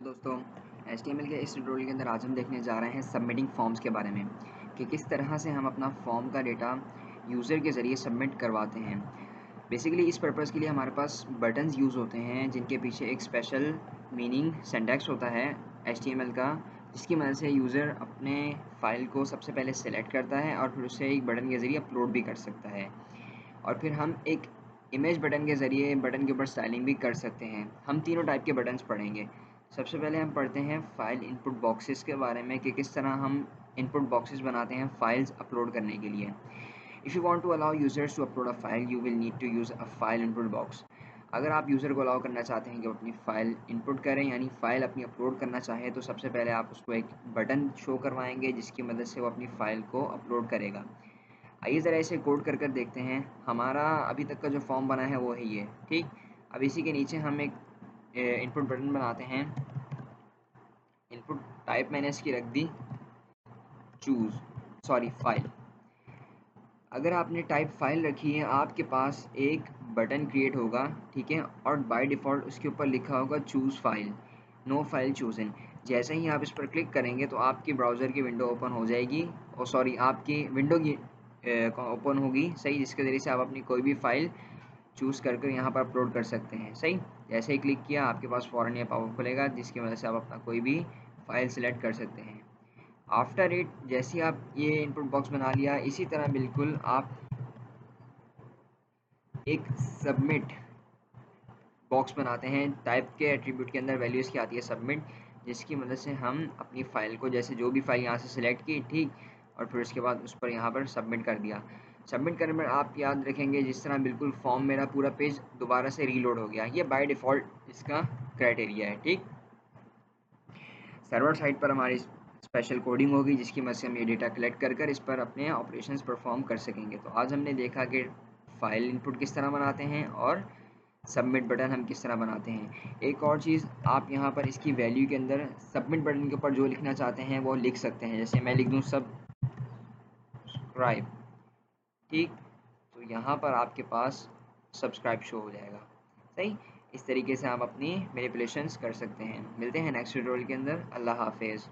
दोस्तों, HTML के इस ट्यूटोरियल के अंदर आज हम देखने जा रहे हैं सबमिटिंग फॉर्म्स के बारे में कि किस तरह से हम अपना फॉर्म का डेटा यूज़र के ज़रिए सबमिट करवाते हैं। बेसिकली इस पर्पज़ के लिए हमारे पास बटन्स यूज़ होते हैं जिनके पीछे एक स्पेशल मीनिंग सिंटैक्स होता है HTML का, जिसकी मदद से यूज़र अपने फ़ाइल को सबसे पहले सेलेक्ट करता है और फिर उसे एक बटन के ज़रिए अपलोड भी कर सकता है। और फिर हम एक इमेज बटन के ज़रिए बटन के ऊपर स्टाइलिंग भी कर सकते हैं। हम तीनों टाइप के बटन्स पढ़ेंगे। सबसे पहले हम पढ़ते हैं फ़ाइल इनपुट बॉक्सेस के बारे में कि किस तरह हम इनपुट बॉक्सेस बनाते हैं फ़ाइल्स अपलोड करने के लिए। If you want to allow users to upload a file you will need to use a file input box. अगर आप यूज़र को अलाउ करना चाहते हैं कि वो अपनी फ़ाइल इनपुट करें, यानी फ़ाइल अपनी अपलोड करना चाहे, तो सबसे पहले आप उसको एक बटन शो करवाएंगे जिसकी मदद से वो अपनी फ़ाइल को अपलोड करेगा। आइए ज़रा इसे कोड कर देखते हैं। हमारा अभी तक का जो फॉर्म बना है वो है ये, ठीक। अब इसी के नीचे हम एक इनपुट बटन बनाते हैं। इनपुट टाइप मैंने इसकी रख दी फाइल। अगर आपने टाइप फाइल रखी है, आपके पास एक बटन क्रिएट होगा, ठीक है, और बाय डिफ़ॉल्ट उसके ऊपर लिखा होगा choose file, no file chosen. जैसे ही आप इस पर क्लिक करेंगे तो आपकी ब्राउज़र की विंडो ओपन हो जाएगी, आपकी विंडो की ओपन होगी, सही, जिसके ज़रिए से आप अपनी कोई भी फ़ाइल चूज़ कर यहाँ पर अपलोड कर सकते हैं, सही। जैसे ही क्लिक किया आपके पास फ़ौरन ये पॉपअप खुलेगा जिसकी वजह से आप अपना कोई भी फ़ाइल सेलेक्ट कर सकते हैं। आफ्टर इट, जैसे ही आप ये इनपुट बॉक्स बना लिया, इसी तरह बिल्कुल आप एक सबमिट बॉक्स बनाते हैं। टाइप के एट्रीब्यूट के अंदर वैल्यूज़ की आती है सबमिट, जिसकी मदद से हम अपनी फ़ाइल को, जैसे जो भी फ़ाइल यहाँ से सिलेक्ट की, ठीक, और फिर उसके बाद उस पर यहाँ पर सबमिट कर दिया। सबमिट करने पर आप याद रखेंगे जिस तरह बिल्कुल फॉर्म मेरा पूरा पेज दोबारा से रीलोड हो गया। ये बाय डिफ़ॉल्ट इसका क्राइटेरिया है, ठीक। सर्वर साइड पर हमारी स्पेशल कोडिंग होगी जिसकी मदद से हम ये डेटा कलेक्ट कर इस पर अपने ऑपरेशंस परफॉर्म कर सकेंगे। तो आज हमने देखा कि फ़ाइल इनपुट किस तरह बनाते हैं और सबमिट बटन हम किस तरह बनाते हैं। एक और चीज़, आप यहाँ पर इसकी वैल्यू के अंदर सबमिट बटन के ऊपर जो लिखना चाहते हैं वो लिख सकते हैं। जैसे मैं लिख दूँ सब्सक्राइब, ठीक, तो यहाँ पर आपके पास सब्सक्राइब शो हो जाएगा, सही। इस तरीके से आप अपनी मैनिपुलेशंस कर सकते हैं। मिलते हैं नेक्स्ट ट्यूटोरियल के अंदर। अल्लाह हाफिज़।